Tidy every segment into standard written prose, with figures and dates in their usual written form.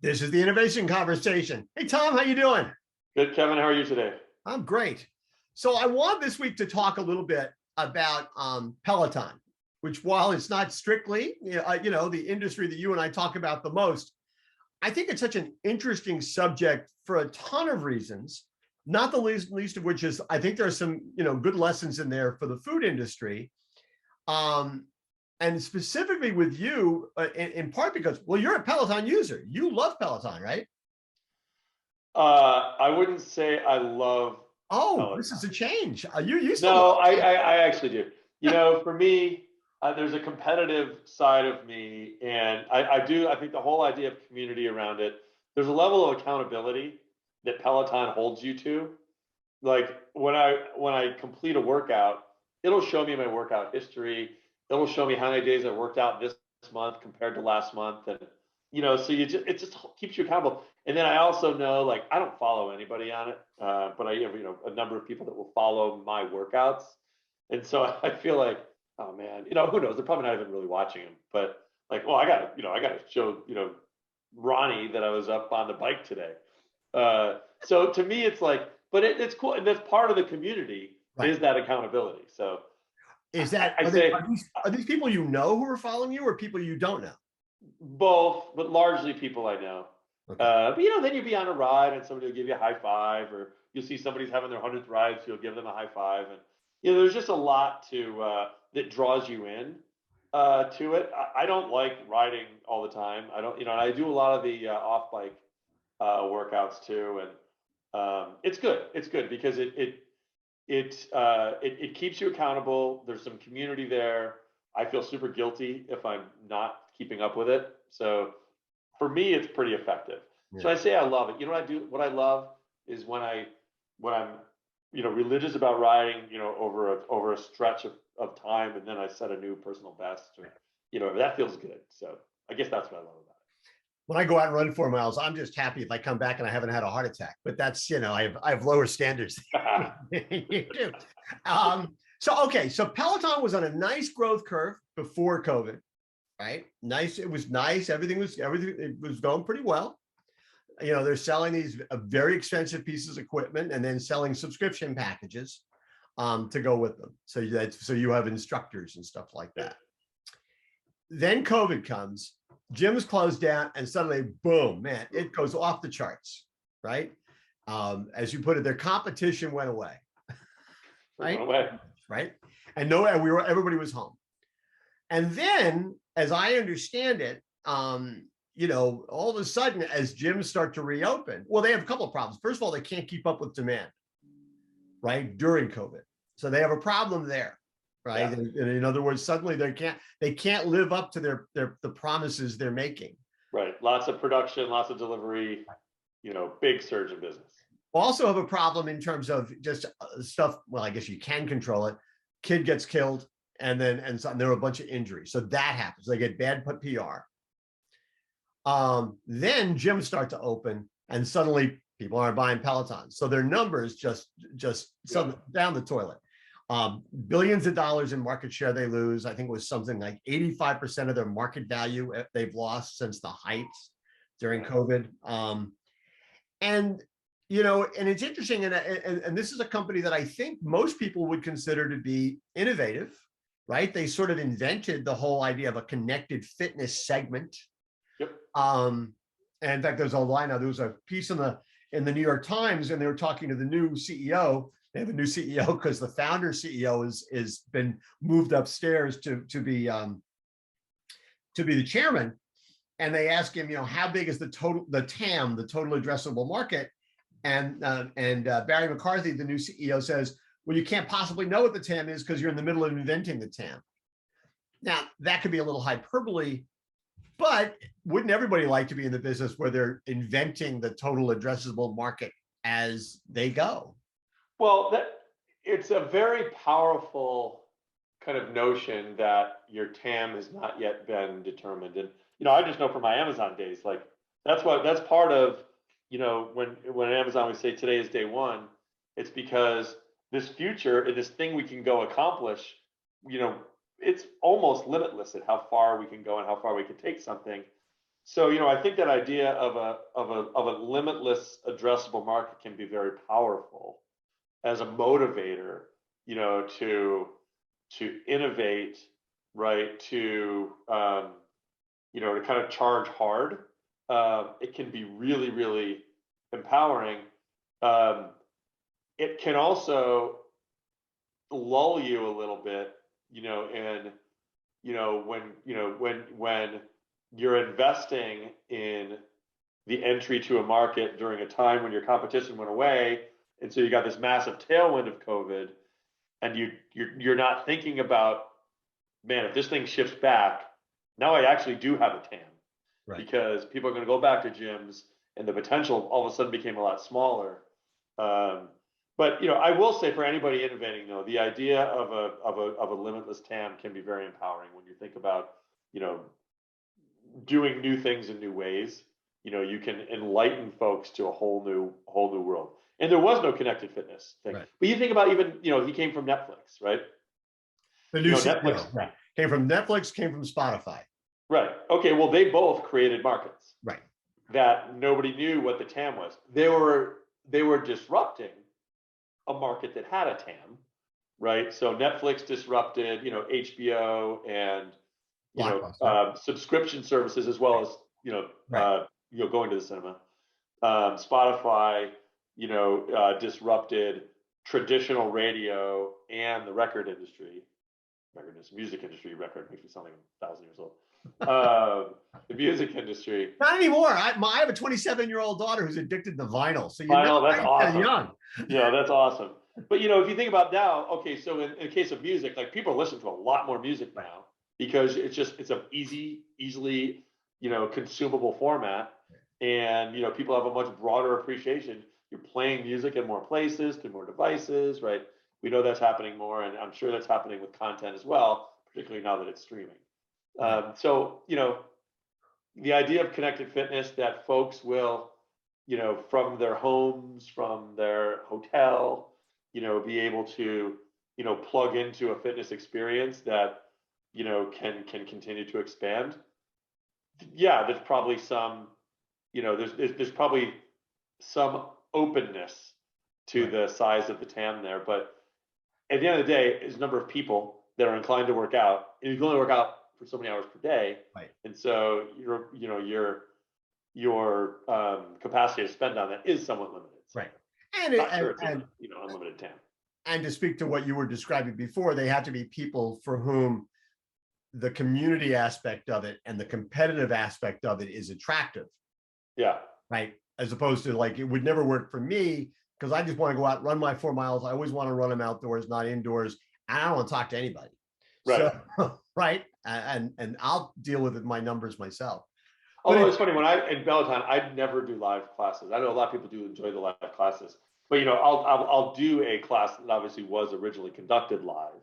This is the Innovation Conversation. Hey, Tom, how you doing? Good, Kevin. How are you today? I'm great. So I want this week to talk a little bit about Peloton, which while it's not strictly, the industry that you and I talk about the most, I think it's such an interesting subject for a ton of reasons, not the least of which is I think there are some, good lessons in there for the food industry. Um, and specifically with you, in part because, well, you're a Peloton user. You love Peloton, right? I wouldn't say I love Oh, this is Peloton. a change. You used to love No, I actually do. For me, there's a competitive side of me, and I do. I think the whole idea of community around it, there's a level of accountability that Peloton holds you to. Like when I complete a workout, it'll show me my workout history. It'll show me how many days I worked out this month compared to last month, and so it just keeps you accountable. And then I also know, like, I don't follow anybody on it, but I have a number of people that will follow my workouts, and so I feel like, oh man, who knows? They're probably not even really watching them, but like, well, I gotta show Ronnie that I was up on the bike today. So to me, it's like, but it's cool, and that's part of the community right. is that accountability. So Is that I say are these people you know who are following you, or people you don't know? both, but largely people I know. Okay. But then you'll be on a ride and somebody will give you a high five, or you'll see somebody's having their 100th ride, so you'll give them a high five, and there's just a lot to that draws you in to it. I don't like riding all the time. I don't, and I do a lot of the off bike workouts too, and it's good. It's good because it keeps you accountable. There's some community there. I feel super guilty if I'm not keeping up with it. So for me, it's pretty effective. Yeah. So I say I love it. You know what I do? What I love is when I'm religious about riding, over a stretch of time, and then I set a new personal best, or that feels good. So I guess that's what I love about When I go out and run 4 miles, I'm just happy if I come back and I haven't had a heart attack. But that's, I have lower standards it. than you do. So Peloton was on a nice growth curve before COVID, right? Nice. It was nice. Everything it was going pretty well. They're selling these very expensive pieces of equipment and then selling subscription packages to go with them. So you have instructors and stuff like that. Then COVID comes, gyms closed down, and suddenly, boom, man, it goes off the charts, right? As you put it, their competition went away, right? Went away. Right. And everybody was home. And then, as I understand it, all of a sudden, as gyms start to reopen, well, they have a couple of problems. First of all, they can't keep up with demand, right, during COVID. So they have a problem there, right? Yeah. And in other words, suddenly they can't live up to the promises they're making. Right. Lots of production, lots of delivery, big surge in business. Also have a problem in terms of just stuff. Well, I guess you can control it. Kid gets killed, and there are a bunch of injuries. So that happens. They get bad PR. Then gyms start to open, and suddenly people aren't buying Peloton. So their numbers just down the toilet. Billions of dollars in market share they lose. I think it was something like 85% of their market value they've lost since the heights during COVID. And it's interesting, and this is a company that I think most people would consider to be innovative, right? They sort of invented the whole idea of a connected fitness segment. Yep. And in fact, there was a piece in the New York Times, and they were talking to the new CEO. They have a new CEO because the founder CEO is been moved upstairs to be the chairman. And they ask him, how big is the TAM, the total addressable market? And Barry McCarthy, the new CEO, says, well, you can't possibly know what the TAM is because you're in the middle of inventing the TAM. Now, that could be a little hyperbole, but wouldn't everybody like to be in the business where they're inventing the total addressable market as they go? Well, it's a very powerful kind of notion that your TAM has not yet been determined. And, I just know from my Amazon days, like that's part of, when Amazon would say today is day one, it's because this future and this thing we can go accomplish, it's almost limitless at how far we can go and how far we can take something. So, I think that idea of a limitless addressable market can be very powerful as a motivator, to innovate, right? To kind of charge hard. It can be really, really empowering. It can also lull you a little bit, and when you're investing in the entry to a market during a time when your competition went away, and so you got this massive tailwind of COVID, and you're not thinking about, man, if this thing shifts back, now I actually do have a TAM, Right. because people are going to go back to gyms, and the potential all of a sudden became a lot smaller. But I will say, for anybody innovating, though, the idea of a limitless TAM can be very empowering when you think about doing new things in new ways. You can enlighten folks to a whole new world. And there was no connected fitness thing. Right. But you think about, even he came from Netflix, right? The new CEO, Netflix, right. Came from Netflix, came from Spotify. Right. Okay. Well, they both created markets. Right. That nobody knew what the TAM was. They were disrupting a market that had a TAM, right? So Netflix disrupted, HBO and subscription services, as well as going to the cinema. Spotify, disrupted traditional radio and the record industry. Music industry. Record makes me sound like I'm 1,000 years old. The music industry. Not anymore. I have a 27-year-old daughter who's addicted to vinyl. So that's awesome. Young. Yeah, that's awesome. But if you think about now, okay, so in the case of music, like, people listen to a lot more music now, because it's a easily consumable format, and people have a much broader appreciation. You're playing music in more places, through more devices, right? We know that's happening more, and I'm sure that's happening with content as well, particularly now that it's streaming. So the idea of connected fitness, that folks will, from their homes, from their hotel, be able to, plug into a fitness experience that, can continue to expand. Yeah, there's probably some, there's probably some openness to the size of the TAM there, but at the end of the day, is a number of people that are inclined to work out, and you can only work out for so many hours per day, right? And so your capacity to spend on that is somewhat limited, right? And unlimited TAM. And to speak to what you were describing before, they have to be people for whom the community aspect of it and the competitive aspect of it is attractive. Yeah. Right. As opposed to, like, it would never work for me, because I just want to go out, run my 4 miles. I always want to run them outdoors, not indoors. And I don't want to talk to anybody. Right. So, right. And I'll deal with my numbers myself. Although it's funny, when in Peloton, I never do live classes. I know a lot of people do enjoy the live classes, but I'll do a class that obviously was originally conducted live.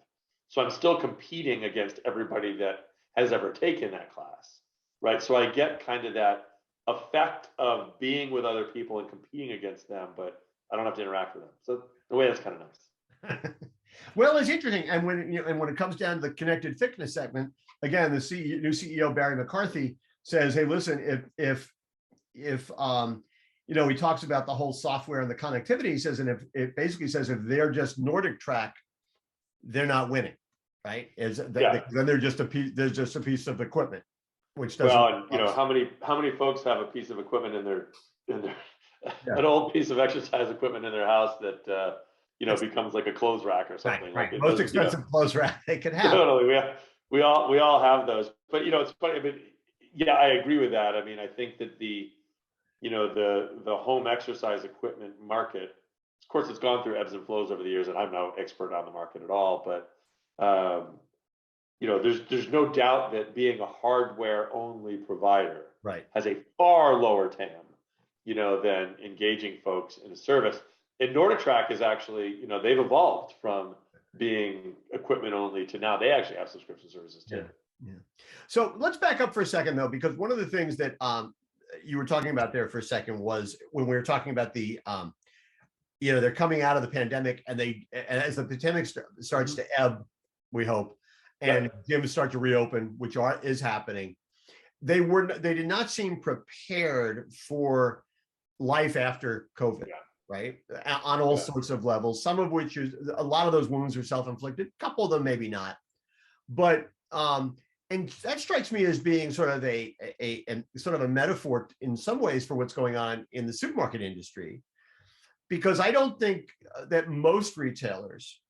So I'm still competing against everybody that has ever taken that class, right? So I get kind of that effect of being with other people and competing against them, but I don't have to interact with them. So in a way, that's kind of nice. Well, it's interesting. And when it comes down to the connected fitness segment, again, the new CEO, Barry McCarthy, says, hey, listen, if he talks about the whole software and the connectivity, he says, and if it basically says, if they're just Nordic Track, they're not winning, right? Then they're just a piece, there's just a piece of equipment, which doesn't. Well, and how many folks have a piece of equipment in their an old piece of exercise equipment in their house that becomes like a clothes rack or something. Right. Like Most expensive clothes rack they could have. Totally, we all have those. But it's funny. But yeah, I agree with that. I mean, I think that the home exercise equipment market, of course, it's gone through ebbs and flows over the years, and I'm no expert on the market at all. But there's no doubt that being a hardware only provider has a far lower TAM, than engaging folks in a service. And NordicTrack is actually, they've evolved from being equipment only to now they actually have subscription services too. Yeah. So let's back up for a second, though, because one of the things that you were talking about there for a second was when we were talking about the, they're coming out of the pandemic, and as the pandemic starts to ebb, we hope, and gyms start to reopen, which is happening. they did not seem prepared for life after COVID, Yeah. right? On all Yeah. sorts of levels, some of which is a lot of those wounds are self-inflicted, a couple of them maybe not. But and that strikes me as being sort of a sort of a metaphor in some ways for what's going on in the supermarket industry, because I don't think that most retailers,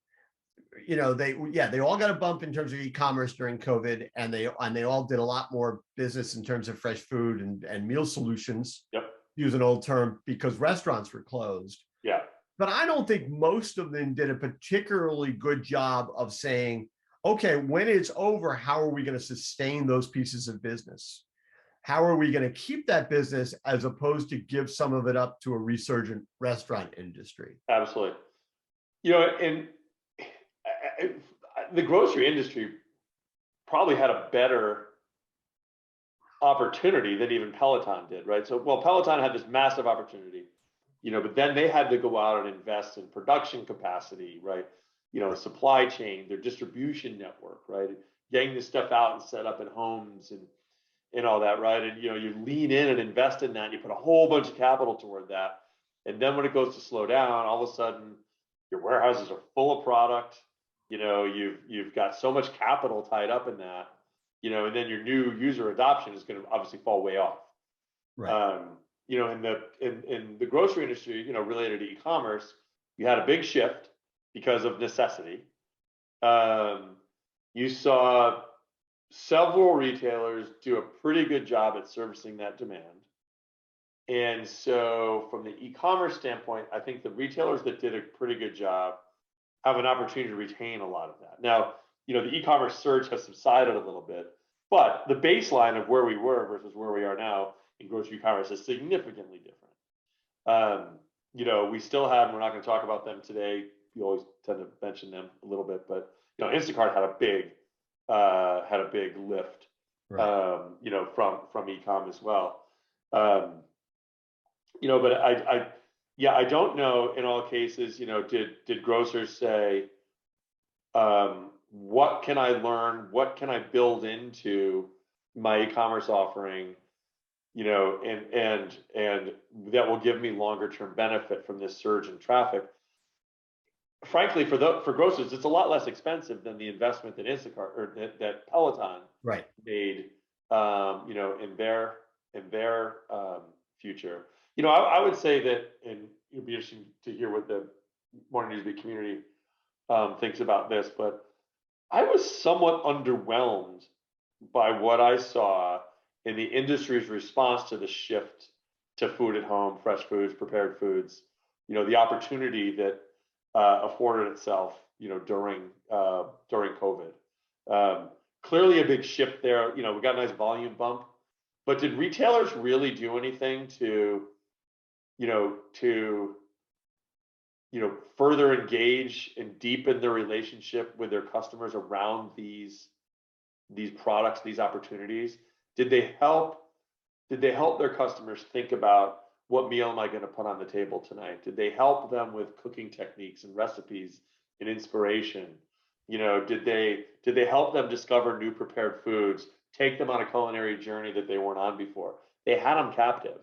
they all got a bump in terms of e-commerce during COVID, and they all did a lot more business in terms of fresh food and meal solutions. Yep. Use an old term, because restaurants were closed. Yeah. But I don't think most of them did a particularly good job of saying, okay, when it's over, how are we going to sustain those pieces of business? How are we going to keep that business as opposed to give some of it up to a resurgent restaurant industry? Absolutely. And the grocery industry probably had a better opportunity than even Peloton did, right? So, well, Peloton had this massive opportunity, but then they had to go out and invest in production capacity, right? Supply chain, their distribution network, right? Getting this stuff out and set up in homes and all that, right? And you lean in and invest in that, and you put a whole bunch of capital toward that. And then when it goes to slow down, all of a sudden your warehouses are full of product. You've got so much capital tied up in that, and then your new user adoption is going to obviously fall way off. Right. In the grocery industry, related to e-commerce, you had a big shift because of necessity. You saw several retailers do a pretty good job at servicing that demand. And so from the e-commerce standpoint, I think the retailers that did a pretty good job have an opportunity to retain a lot of that. Now, the e-commerce surge has subsided a little bit, but the baseline of where we were versus where we are now in grocery commerce is significantly different. We still have, and we're not going to talk about them today. We always tend to mention them a little bit, but Instacart had a big lift, Right. from e-com as well. But I don't know in all cases, did grocers say, what can I learn? What can I build into my e-commerce offering? And that will give me longer term benefit from this surge in traffic. Frankly, for grocers, it's a lot less expensive than the investment that Instacart or that Peloton made, in their future. I would say that, and it'd be interesting to hear what the Morning Newsbeat community thinks about this, but I was somewhat underwhelmed by what I saw in the industry's response to the shift to food at home, fresh foods, prepared foods. The opportunity that afforded itself, during COVID. Clearly a big shift there. We got a nice volume bump, but did retailers really do anything to further engage and deepen their relationship with their customers around these products, these opportunities? Did they help their customers think about, what meal am I going to put on the table tonight? Did they help them with cooking techniques and recipes and inspiration? Did they help them discover new prepared foods, take them on a culinary journey that they weren't on before? They had them captive,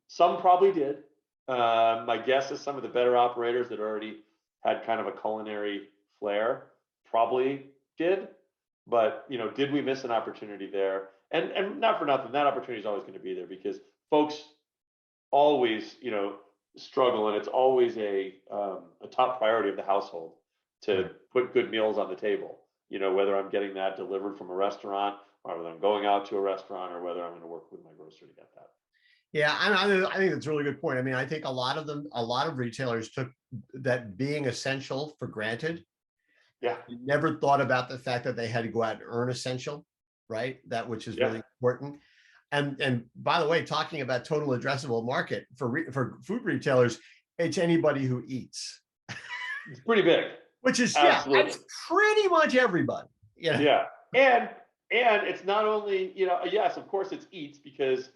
some probably did. My guess is some of the better operators that already had kind of a culinary flair probably did. But, did we miss an opportunity there? And not for nothing, that opportunity is always going to be there, because folks always, struggle, and it's always a top priority of the household to put good meals on the table. Whether I'm getting that delivered from a restaurant, or whether I'm going out to a restaurant, or whether I'm going to work with my grocer to get that. Yeah, I think that's a really good point. I mean, I think a lot of retailers took that being essential for granted. Yeah. Never thought about the fact that they had to go out and earn essential, right? That which is really important. And by the way, talking about total addressable market for food retailers, it's anybody who eats. It's pretty big. Which is Absolutely. that's pretty much everybody. Yeah. And it's not only, yes, of course it's eats, because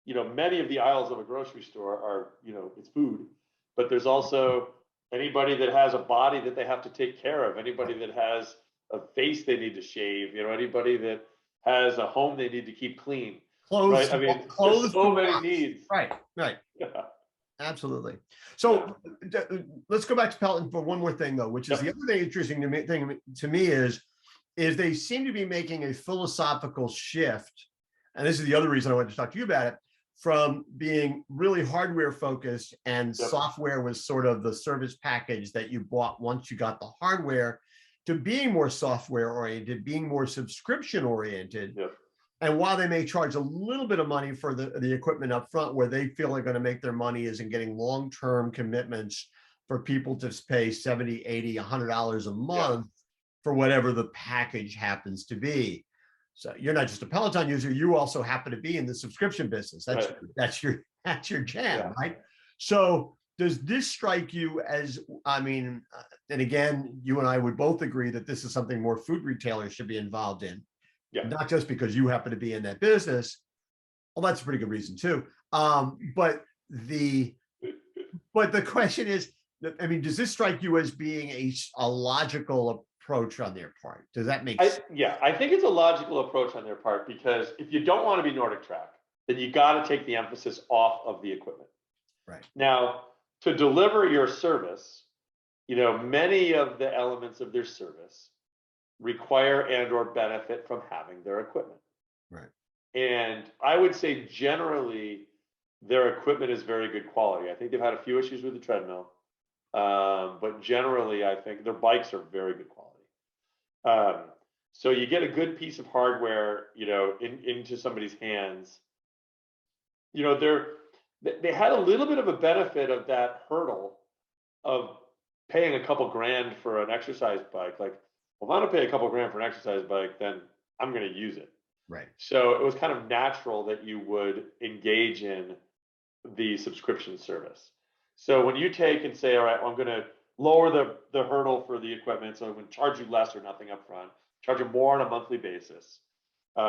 many of the aisles of a grocery store are, it's food, but there's also anybody that has a body that they have to take care of, anybody that has a face they need to shave, anybody that has a home they need to keep clean, Clothes, right? I mean, there's clothes so to many wash. needs. Right, right. Yeah. Absolutely. So let's go back to Peloton for one more thing, though, which is the Yep. other thing interesting to me is they seem to be making a philosophical shift. And this is the other reason I wanted to talk to you about it, from being really hardware focused and Yep. software was sort of the service package that you bought once you got the hardware, to being more software oriented, being more subscription oriented. Yep. And while they may charge a little bit of money for the equipment up front, where they feel they're going to make their money is in getting long-term commitments for people to pay 70, 80, $100 a month for whatever the package happens to be. So you're not just a Peloton user, you also happen to be in the subscription business. That's your jam, right? So does this strike you as, I mean, and again, you and I would both agree that this is something more food retailers should be involved in. Yeah. Not just because you happen to be in that business. Well, that's a pretty good reason too. But the question is, I mean, does this strike you as being a logical approach on their part? Does that make sense? Yeah, I think it's a logical approach on their part, because if you don't want to be Nordic Track, then you got to take the emphasis off of the equipment. Right. Now, to deliver your service, many of the elements of their service require and or benefit from having their equipment. Right. And I would say generally their equipment is very good quality. I think they've had a few issues with the treadmill, but generally I think their bikes are very good quality. So you get a good piece of hardware, into somebody's hands. They had a little bit of a benefit of that hurdle of paying a couple grand for an exercise bike. Like, well, if I'm gonna pay a couple grand for an exercise bike, then I'm gonna use it. Right. So it was kind of natural that you would engage in the subscription service. So when you take and say, all right, well, I'm gonna lower the hurdle for the equipment, so I'm gonna charge you less or nothing up front, charge you more on a monthly basis. You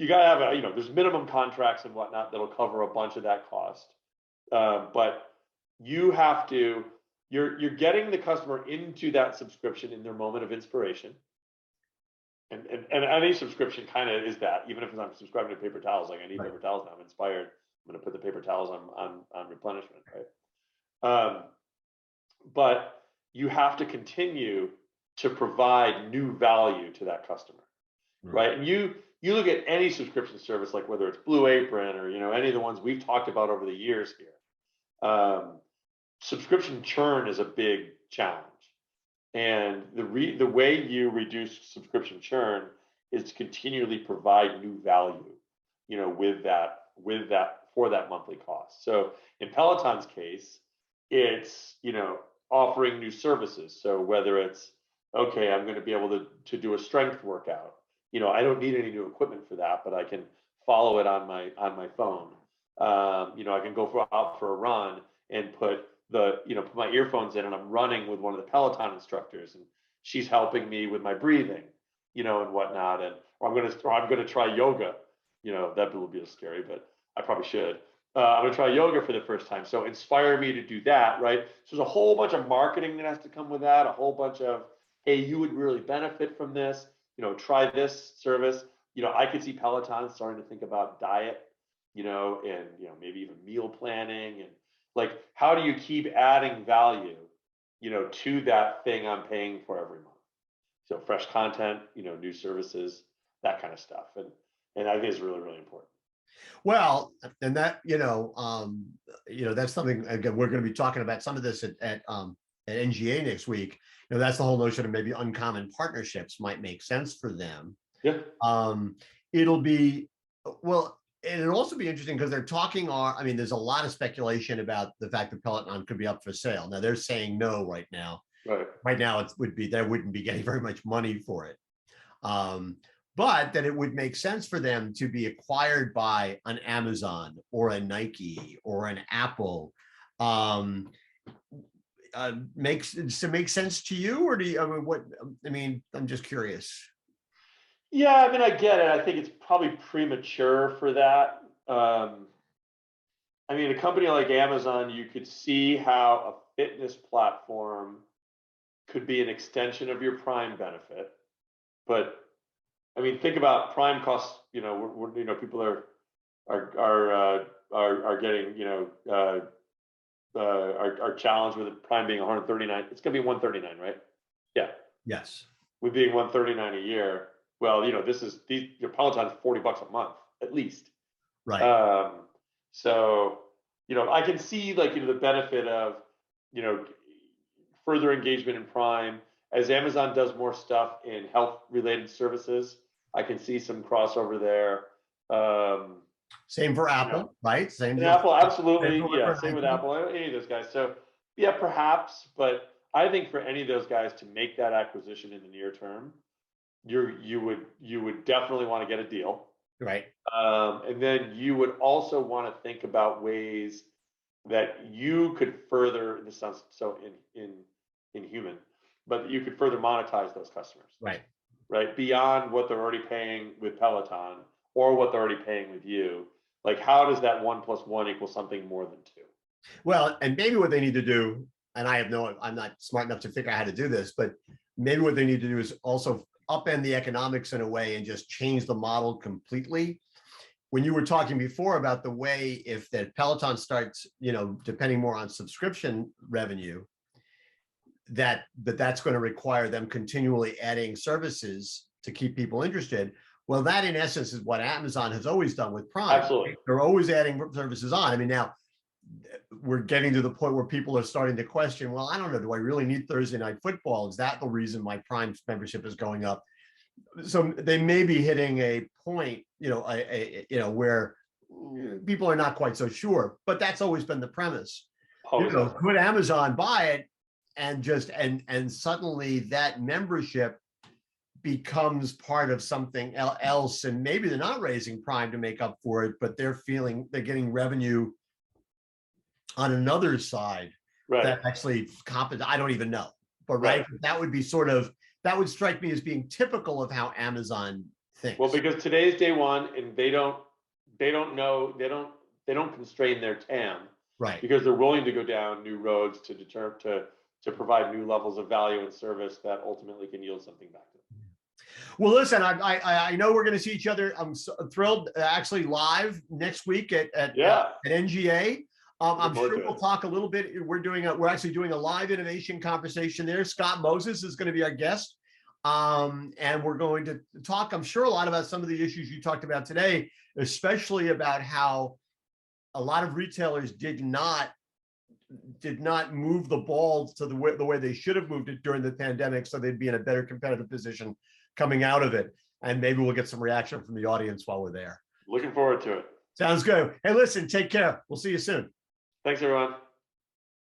gotta have there's minimum contracts and whatnot that'll cover a bunch of that cost. But you have to, you're getting the customer into that subscription in their moment of inspiration. And any subscription kind of is that, even if I'm subscribing to paper towels, like I need paper towels now, I'm inspired, I'm going to put the paper towels on replenishment, right? But you have to continue to provide new value to that customer, right? And you look at any subscription service, like whether it's Blue Apron or any of the ones we've talked about over the years here. Subscription churn is a big challenge. And the way you reduce subscription churn is to continually provide new value, with that for that monthly cost. So in Peloton's case, it's offering new services. So whether it's okay, I'm going to be able to do a strength workout. I don't need any new equipment for that, but I can follow it on my phone. I can go out for a run and put my earphones in, and I'm running with one of the Peloton instructors, and she's helping me with my breathing, and whatnot. Or I'm gonna try yoga. That will be a little scary, but I probably should. I'm gonna try yoga for the first time. So inspire me to do that, right? So there's a whole bunch of marketing that has to come with that. A whole bunch of, hey, you would really benefit from this. Try this service. I could see Peloton starting to think about diet, and maybe even meal planning, and like, how do you keep adding value, to that thing I'm paying for every month? So fresh content, new services, that kind of stuff. And I think it's really, really important. Well, and that, that's something, again, we're going to be talking about some of this at NGA next week. That's the whole notion of maybe uncommon partnerships might make sense for them. Yeah. It'll be, well, and it'll also be interesting because they're talking, there's a lot of speculation about the fact that Peloton could be up for sale. Now they're saying no right now. Right now it would be, they wouldn't be getting very much money for it. But that it would make sense for them to be acquired by an Amazon or a Nike or an Apple. Does it make sense to you, or do you, I'm just curious. Yeah, I get it. I think it's probably premature for that. A company like Amazon, you could see how a fitness platform could be an extension of your Prime benefit, but I mean, think about Prime costs. You know, people are getting, are challenged with it, Prime being 139. It's going to be 139, right? Yeah. Yes. With being 139 a year. Well, your Peloton's $40 a month at least. Right. So, I can see the benefit of, further engagement in Prime as Amazon does more stuff in health related services. I can see some crossover there. Same for Apple, right? Same And deal. Apple, absolutely. Same Yeah, same with Apple. Any of those guys. So, yeah, perhaps, but I think for any of those guys to make that acquisition in the near term, you would definitely want to get a deal, Right. and then you would also want to think about ways that you could further. This sounds so inhuman, but you could further monetize those customers, right, beyond what they're already paying with Peloton or what they're already paying with you. Like, how does that 1 + 1 equal something more than 2? Well, and maybe what they need to do, and I'm not smart enough to figure out how to do this, but maybe what they need to do is also upend the economics in a way and just change the model completely. When you were talking before about the way, if that Peloton starts, depending more on subscription revenue, that's going to require them continually adding services to keep people interested. Well, that in essence is what Amazon has always done with Prime. Absolutely. They're always adding services on. I mean, now we're getting to the point where people are starting to question, well, I don't know, do I really need Thursday Night Football? Is that the reason my Prime membership is going up? So they may be hitting a point, where people are not quite so sure, but that's always been the premise. Could Amazon buy it and suddenly that membership becomes part of something else, and maybe they're not raising Prime to make up for it, but they're getting revenue on another side, right, that actually I don't even know, but right, that would be that would strike me as being typical of how Amazon thinks. Well, because today's day one, and they don't constrain their TAM, right? Because they're willing to go down new roads to provide new levels of value and service that ultimately can yield something back to them. Well, listen, I know we're going to see each other. I'm thrilled, actually live next week at NGA. I'm sure we'll talk a little bit. We're actually doing a live innovation conversation there. Scott Moses is going to be our guest. And we're going to talk, I'm sure, a lot about some of the issues you talked about today, especially about how a lot of retailers did not move the ball to the way they should have moved it during the pandemic, so they'd be in a better competitive position coming out of it. And maybe we'll get some reaction from the audience while we're there. Looking forward to it. Sounds good. Hey, listen, take care. We'll see you soon. Thanks, everyone.